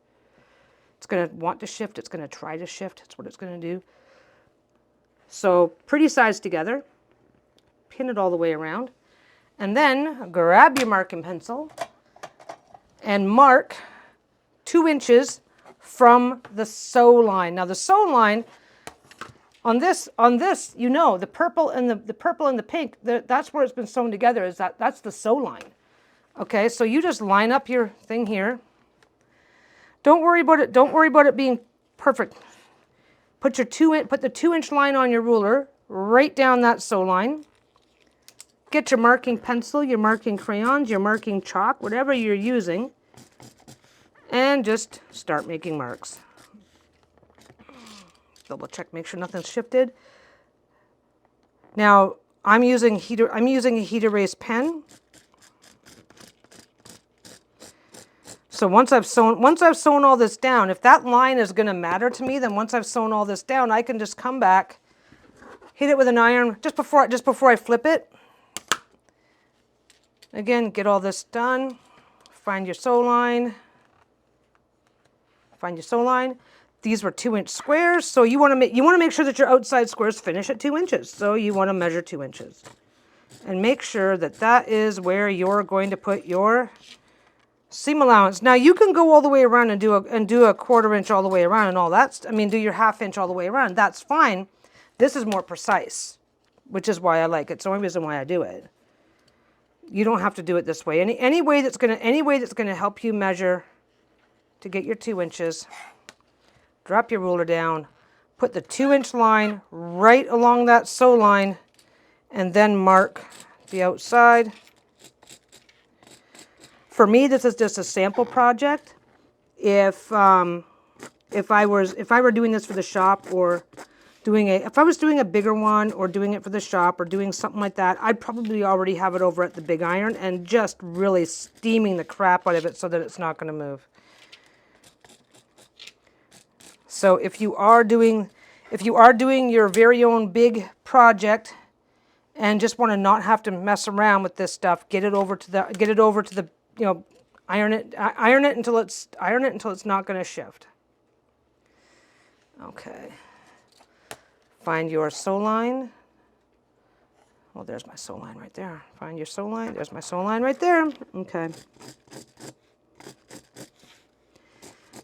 It's going to want to shift. It's going to try to shift. That's what it's going to do. So pretty sides together. Pin it all the way around. And then grab your marking pencil and mark 2 inches from the sew line. Now the sew line on this, you know, the purple and the pink, that's where it's been sewn together. That's the sew line. Okay, so you just line up your thing here. Don't worry about it. Don't worry about it being perfect. Put the 2-inch line on your ruler, right down that sew line. Get your marking pencil, your marking crayons, your marking chalk, whatever you're using, and just start making marks. Double check, make sure nothing's shifted. Now I'm using a heat erase pen. So once I've sewn all this down, if that line is going to matter to me, then once I've sewn all this down, I can just come back, hit it with an iron just before I flip it. Again, get all this done. Find your sew line. Find your sew line. These were 2-inch squares, so you want to make sure that your outside squares finish at 2 inches. So you want to measure 2 inches, and make sure that that is where you're going to put your seam allowance. Now you can go all the way around and do a 1/4 inch all the way around and all that. Do your 1/2 inch all the way around. That's fine. This is more precise, which is why I like it. It's the only reason why I do it. You don't have to do it this way. Any way that's gonna help you measure to get your 2 inches. Drop your ruler down. Put the 2-inch line right along that sew line, and then mark the outside. For me, this is just a sample project. If I were doing this for the shop, or if I was doing a bigger one, or doing it for the shop, or doing something like that, I'd probably already have it over at the big iron and just really steaming the crap out of it so that it's not going to move. So if you are doing your very own big project and just want to not have to mess around with this stuff, get it over to the iron it until it's not going to shift. Okay. Find your sew line. Well, there's my sew line right there. Find your sew line. There's my sew line right there. Okay.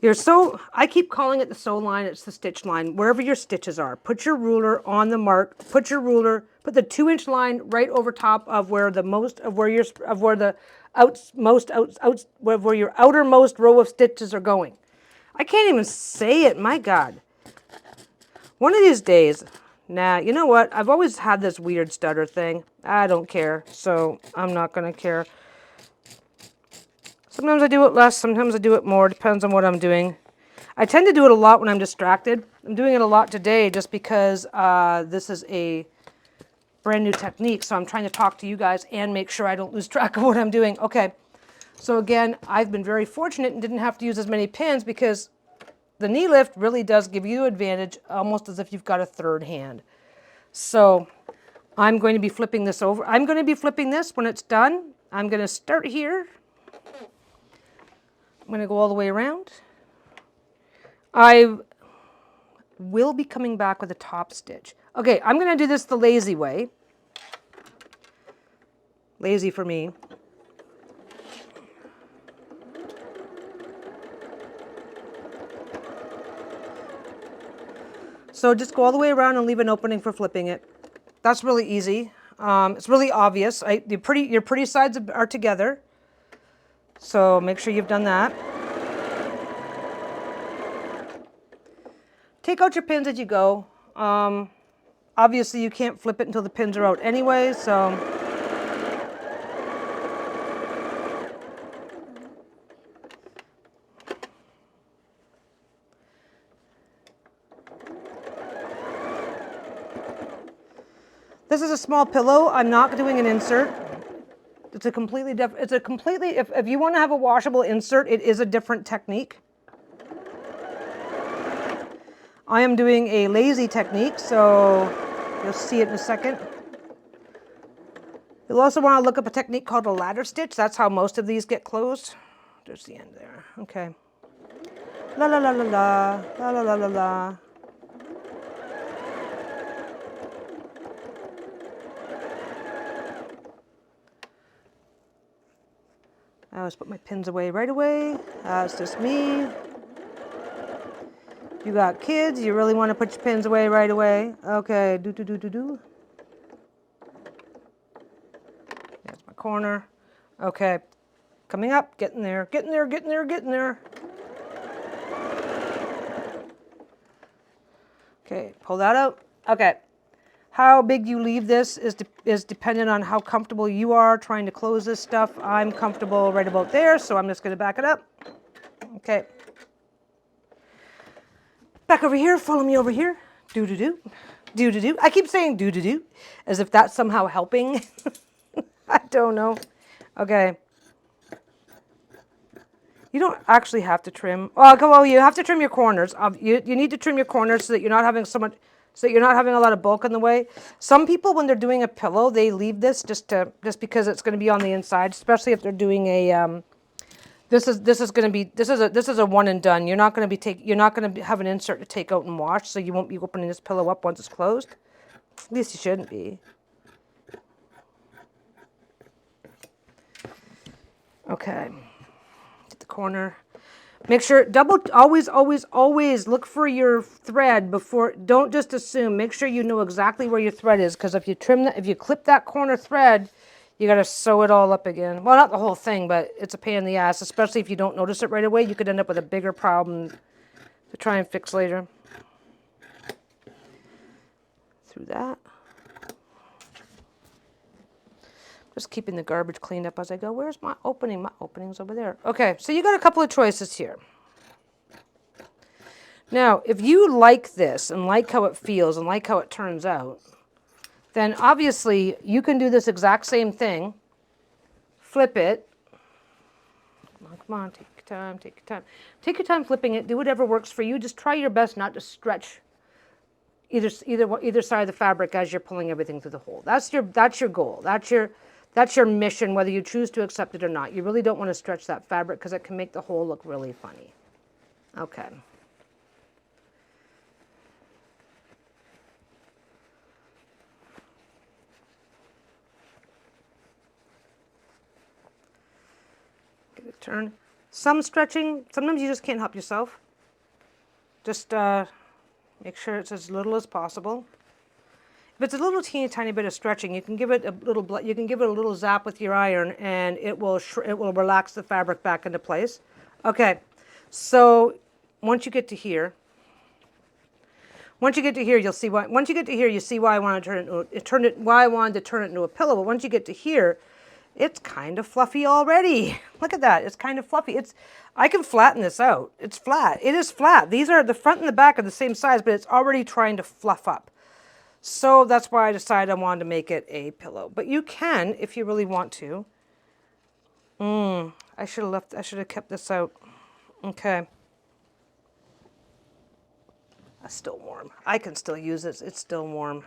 I keep calling it the sew line. It's the stitch line. Wherever your stitches are, put your ruler on the mark. Put the 2-inch line right over top of where your outermost row of stitches are going. I can't even say it. My God. One of these days, you know what? I've always had this weird stutter thing. I don't care, so I'm not going to care. Sometimes I do it less, sometimes I do it more. Depends on what I'm doing. I tend to do it a lot when I'm distracted. I'm doing it a lot today just because this is a brand new technique, so I'm trying to talk to you guys and make sure I don't lose track of what I'm doing. Okay, so again, I've been very fortunate and didn't have to use as many pins because the knee lift really does give you advantage, almost as if you've got a third hand. So I'm going to be flipping this over. I'm going to be flipping this when it's done. I'm going to start here. I'm going to go all the way around. I will be coming back with a top stitch. Okay, I'm going to do this the lazy way. Lazy for me. So just go all the way around and leave an opening for flipping it. That's really easy. It's really obvious. Your pretty sides are together. So make sure you've done that. Take out your pins as you go. Obviously you can't flip it until the pins are out anyway, so. This is a small pillow. I'm not doing an insert. It's a completely different, it's a completely, if you want to have a washable insert, it is a different technique. I am doing a lazy technique, so you'll see it in a second. You'll also want to look up a technique called a ladder stitch. That's how most of these get closed. There's the end there. Okay. La la la la la, la la la la la. I always put my pins away right away. That's just me. You got kids, you really want to put your pins away right away. Okay, do do do do do. There's my corner. Okay, coming up, getting there, getting there, getting there, getting there. Okay, pull that out. Okay, how big you leave this is dependent on how comfortable you are trying to close this stuff. I'm comfortable right about there, so I'm just going to back it up. Okay. Back over here, follow me over here. Do-do-do, do-do-do. I keep saying do-do-do, as if that's somehow helping. I don't know. Okay. You don't actually have to trim. Well, you have to trim your corners. You need to trim your corners so that you're not having so much, so that you're not having a lot of bulk in the way. Some people, when they're doing a pillow, they leave this just because it's going to be on the inside, especially if they're doing a. This is a one and done. You're not going to have an insert to take out and wash, so you won't be opening this pillow up once it's closed. At least you shouldn't be. Okay. Get the corner. Make sure always look for your thread before. Don't just assume. Make sure you know exactly where your thread is, because if you clip that corner thread, you got to sew it all up again. Well, not the whole thing, but it's a pain in the ass, especially if you don't notice it right away. You could end up with a bigger problem to try and fix later. Through that. Just keeping the garbage cleaned up as I go. Where's my opening? My opening's over there. Okay, so you got a couple of choices here. Now, if you like this and like how it feels and like how it turns out, then obviously you can do this exact same thing, flip it. Come on, take your time, take your time. Take your time flipping it, do whatever works for you. Just try your best not to stretch either side of the fabric as you're pulling everything through the hole. That's your goal. That's your mission, whether you choose to accept it or not. You really don't want to stretch that fabric because it can make the hole look really funny. Okay. Turn. Some stretching, sometimes you just can't help yourself. Just make sure it's as little as possible. If it's a little teeny tiny bit of stretching, you can give it a little zap with your iron, and it will relax the fabric back into place. Okay, so once you get to here, you'll see why. Once you get to here, you see why I wanted to turn it into a pillow. But once you get to here, it's kind of fluffy already. Look at that. It's kind of fluffy. I can flatten this out. It's flat. It is flat. These are the front and the back are the same size, but it's already trying to fluff up. So that's why I decided I wanted to make it a pillow. But you can if you really want to. I should have kept this out. Okay. That's still warm. I can still use this. It's still warm.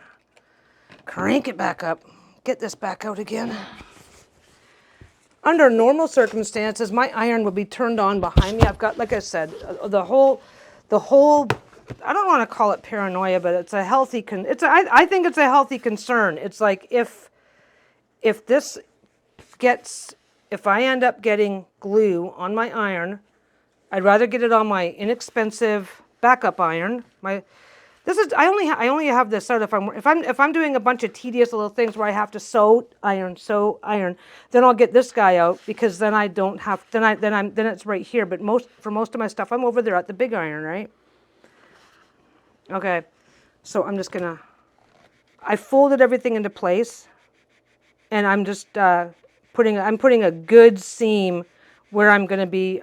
Crank it back up. Get this back out again. Under normal circumstances, my iron would be turned on behind me. I've got, like I said, the whole, I don't want to call it paranoia, but it's a healthy, I think it's a healthy concern. It's like if I end up getting glue on my iron, I'd rather get it on my inexpensive backup iron. I only have this out if I'm doing a bunch of tedious little things where I have to sew iron, then I'll get this guy out, because then I don't have, then it's right here. But for most of my stuff, I'm over there at the big iron, right? Okay, so I'm just gonna, I folded everything into place, and I'm just putting a good seam where I'm gonna be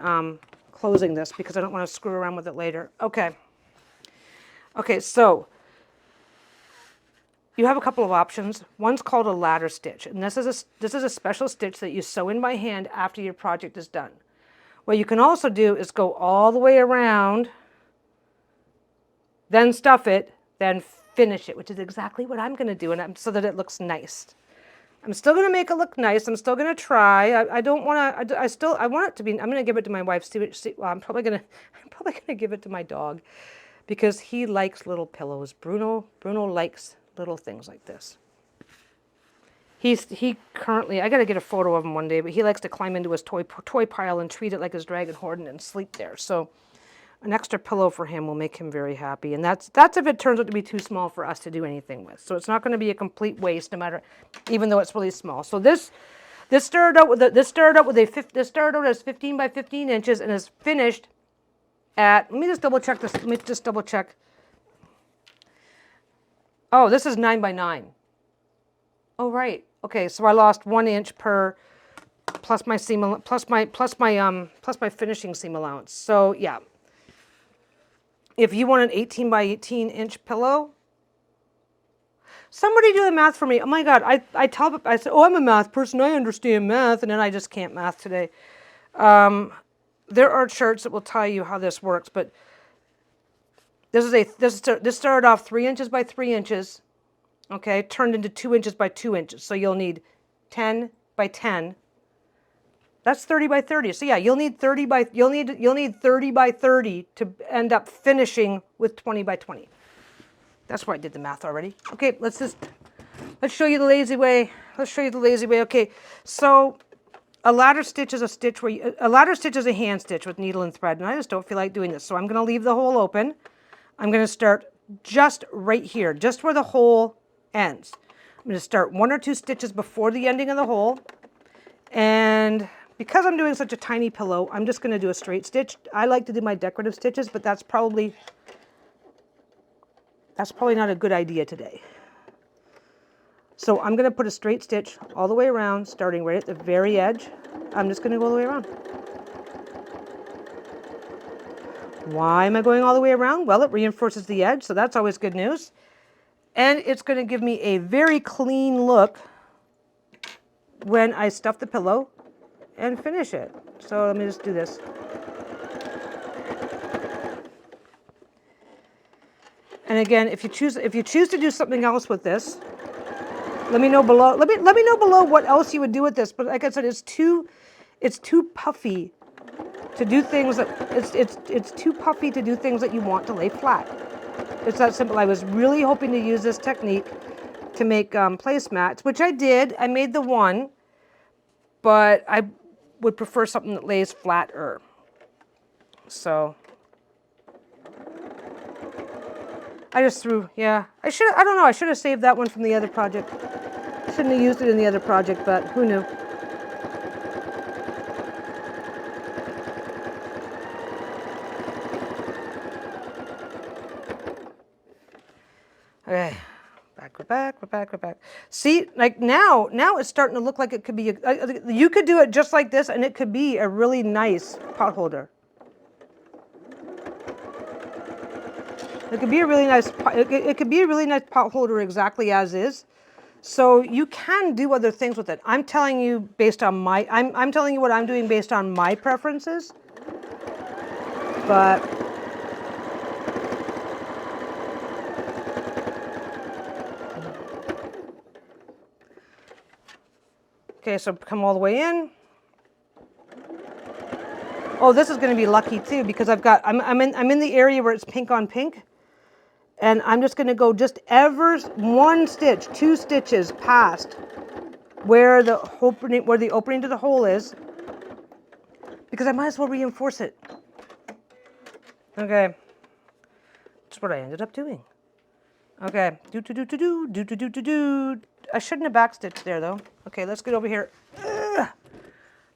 closing this, because I don't want to screw around with it later. Okay, so you have a couple of options. One's called a ladder stitch, and this is a special stitch that you sew in by hand after your project is done. What you can also do is go all the way around, then stuff it, then finish it, which is exactly what I'm going to do, and so that it looks nice. I'm still going to make it look nice. I'm still going to try. I don't want to. I want it to be. I'm going to give it to my wife. Well, I'm probably going to give it to my dog, because he likes little pillows. Bruno likes little things like this. He currently, I got to get a photo of him one day, but he likes to climb into his toy pile and treat it like his dragon hoard and sleep there. So an extra pillow for him will make him very happy. And that's if it turns out to be too small for us to do anything with. So it's not going to be a complete waste, no matter, even though it's really small. So this started out as 15 by 15 inches and is finished at, let me just double check this. Let me just double check. Oh, this is 9 by 9. Oh, right. Okay, so I lost 1 inch per plus my seam plus my finishing seam allowance. So yeah, if you want an 18 by 18 inch pillow, somebody do the math for me. Oh my God, I said, oh, I'm a math person. I understand math, and then I just can't math today. There are charts that will tell you how this works, but this started off 3 inches by 3 inches. Okay, turned into 2 inches by 2 inches. So you'll need 10 by 10. That's 30 by 30. So yeah, you'll need 30 by 30 to end up finishing with 20 by 20. That's where I did the math already. Okay, let's show you the lazy way. Let's show you the lazy way. Okay, so a ladder stitch is a stitch where a ladder stitch is a hand stitch with needle and thread, and I just don't feel like doing this. So I'm going to leave the hole open. I'm going to start just right here, just where the hole ends. I'm going to start 1 or 2 stitches before the ending of the hole, and because I'm doing such a tiny pillow, I'm just going to do a straight stitch. I like to do my decorative stitches, but that's probably not a good idea today. So I'm going to put a straight stitch all the way around, starting right at the very edge. I'm just going to go all the way around. Why am I going all the way around? Well, it reinforces the edge, so that's always good news. And it's going to give me a very clean look when I stuff the pillow and finish it. So let me just do this. And again, if you choose to do something else with this, let me know below. Let me know below what else you would do with this. But like I said, it's too puffy to do things that it's too puffy to do things that you want to lay flat. It's that simple. I was really hoping to use this technique to make placemats, which I did. I made the one, but I would prefer something that lays flatter. So I just threw, yeah. I don't know, I should have saved that one from the other project. Shouldn't have used it in the other project, but who knew? Okay, we're back. See, like now it's starting to look like it could be, you could do it just like this and it could be a really nice pot holder. It could be a really nice, it could be a really nice pot holder exactly as is. So you can do other things with it. I'm telling you based on I'm telling you what I'm doing based on my preferences. But okay, so come all the way in. Oh, this is going to be lucky too because I'm in the area where it's pink on pink, and I'm just going to go just ever 1 stitch, 2 stitches past where the opening to the hole is, because I might as well reinforce it. Okay, that's what I ended up doing. Okay, I shouldn't have backstitched there though. Okay, let's get over here.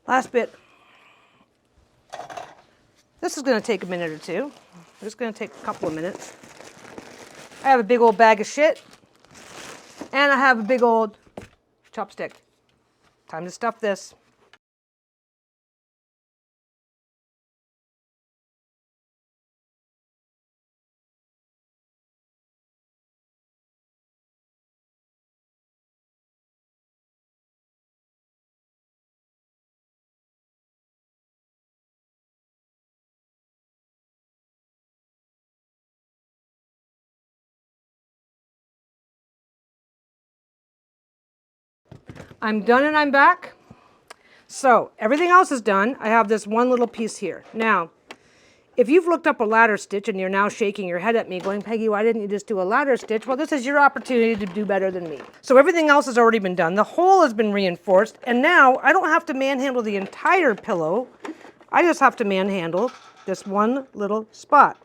Last bit. This is going to take a minute or two. It's going to take a couple of minutes. I have a big old bag of shit, and I have a big old chopstick. Time to stuff this. I'm done and I'm back. So everything else is done. I have this one little piece here. Now, if you've looked up a ladder stitch and you're now shaking your head at me going, Peggy, why didn't you just do a ladder stitch? Well, this is your opportunity to do better than me. So everything else has already been done. The hole has been reinforced. And now I don't have to manhandle the entire pillow. I just have to manhandle this one little spot.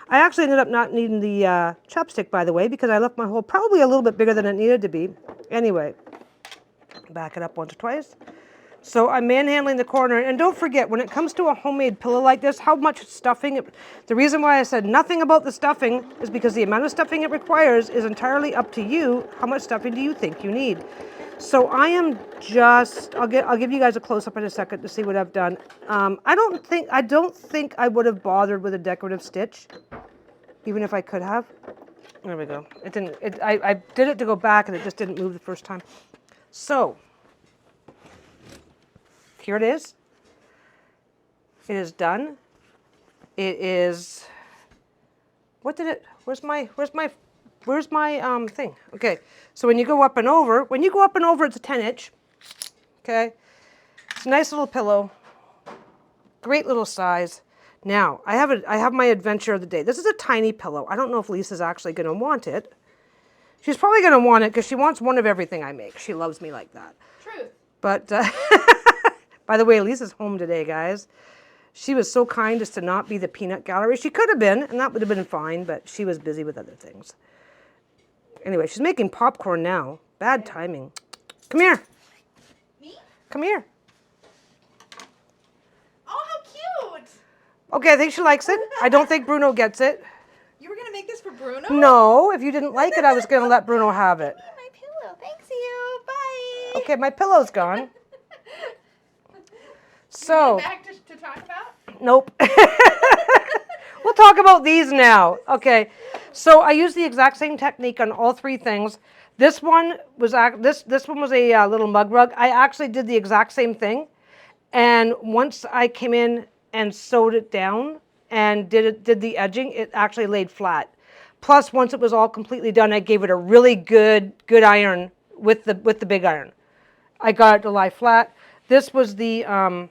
I actually ended up not needing the chopstick, by the way, because I left my hole probably a little bit bigger than it needed to be. Anyway, back it up once or twice. So I'm manhandling the corner, and don't forget, when it comes to a homemade pillow like this, how much stuffing, the reason why I said nothing about the stuffing is because the amount of stuffing it requires is entirely up to you. How much stuffing do you think you need? So I am just, I'll give you guys a close-up in a second to see what I've done. I don't think I would have bothered with a decorative stitch, even if I could have. There we go. It didn't, I did it to go back, and it just didn't move the first time. So, here it is. It is done. It is, what did it, where's my thing? Okay, so when you go up and over, it's a 10-inch. Okay, it's a nice little pillow, great little size. Now, I have my adventure of the day. This is a tiny pillow. I don't know if Lisa's actually going to want it. She's probably going to want it because she wants one of everything I make. She loves me like that. Truth. But, by the way, Lisa's home today, guys. She was so kind as to not be the peanut gallery. She could have been, and that would have been fine, but she was busy with other things. Anyway, she's making popcorn now. Bad timing. Come here. Me? Come here. Oh, how cute! Okay, I think she likes it. I don't think Bruno gets it. You were going to make this for Bruno? No, if you didn't like it, I was going to let Bruno have it. My pillow. Thanks, you. Bye. Okay, my pillow's gone. So, Back to talk about? nope. We'll talk about these now. Okay, so I used the exact same technique on all three things. This one was this one was a little mug rug. I actually did the exact same thing, and once I came in and sewed it down and did the edging, it actually laid flat. Plus, once it was all completely done, I gave it a really good iron with the big iron. I got it to lie flat. This was done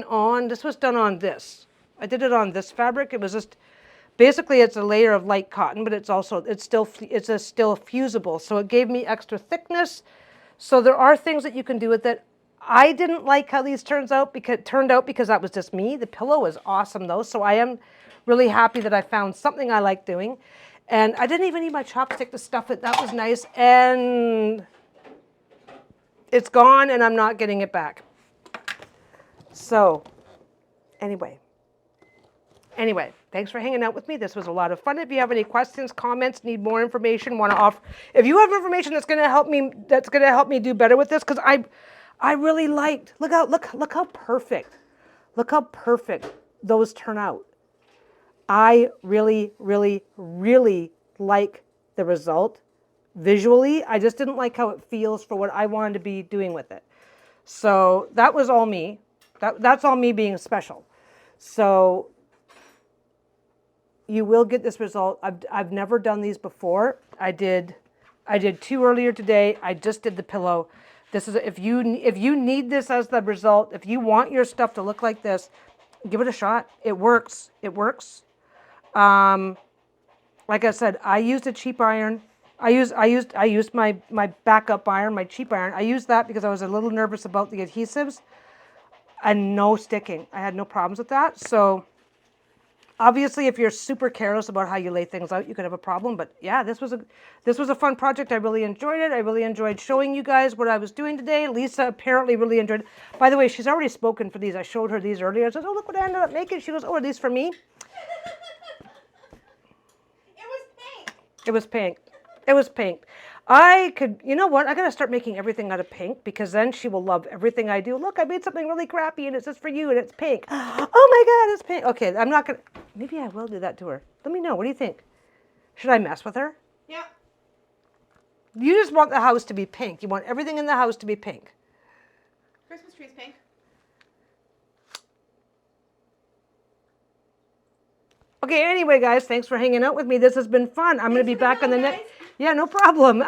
on this. I did it on this fabric. It was just basically it's a layer of light cotton, but it's still fusible. So it gave me extra thickness. So there are things that you can do with it. I didn't like how these turned out because that was just me. The pillow is awesome though, so I am really happy that I found something I like doing. And I didn't even need my chopstick to stuff it. That was nice. And it's gone and I'm not getting it back. So anyway, thanks for hanging out with me. This was a lot of fun. If you have any questions, comments, need more information, want to offer, if you have information that's going to help me do better with this, because I really liked, look how perfect those turn out. I really, really, really like the result visually. I just didn't like how it feels for what I wanted to be doing with it. So that was all me. That's all me being special. So you will get this result. I've never done these before. I did 2 earlier today. I just did the pillow. This is if you need this as the result, if you want your stuff to look like this, give it a shot. It works. It works. Like I said, I used a cheap iron. I used my backup iron, my cheap iron. I used that because I was a little nervous about the adhesives and no sticking. I had no problems with that. So obviously, if you're super careless about how you lay things out, you could have a problem. But yeah, this was a fun project. I really enjoyed it. I really enjoyed showing you guys what I was doing today. Lisa apparently really enjoyed it. By the way, she's already spoken for these. I showed her these earlier. I said, "Oh, look what I ended up making." She goes, "Oh, are these for me?" It was pink. It was pink. It was pink. I could, you know what? I got to start making everything out of pink because then she will love everything I do. Look, I made something really crappy and it's just for you and it's pink. Oh my God, it's pink. Okay, I'm not going to, maybe I will do that to her. Let me know. What do you think? Should I mess with her? Yeah. You just want the house to be pink. You want everything in the house to be pink. Christmas tree's pink. Okay, anyway, guys, thanks for hanging out with me. This has been fun. I'm going to be back on the next. Yeah, no problem.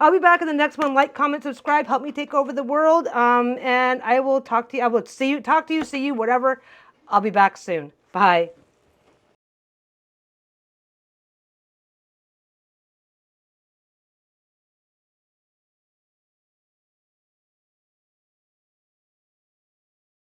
I'll be back in the next one. Like, comment, subscribe. Help me take over the world. And I will talk to you. I will see you, talk to you, see you, whatever. I'll be back soon. Bye.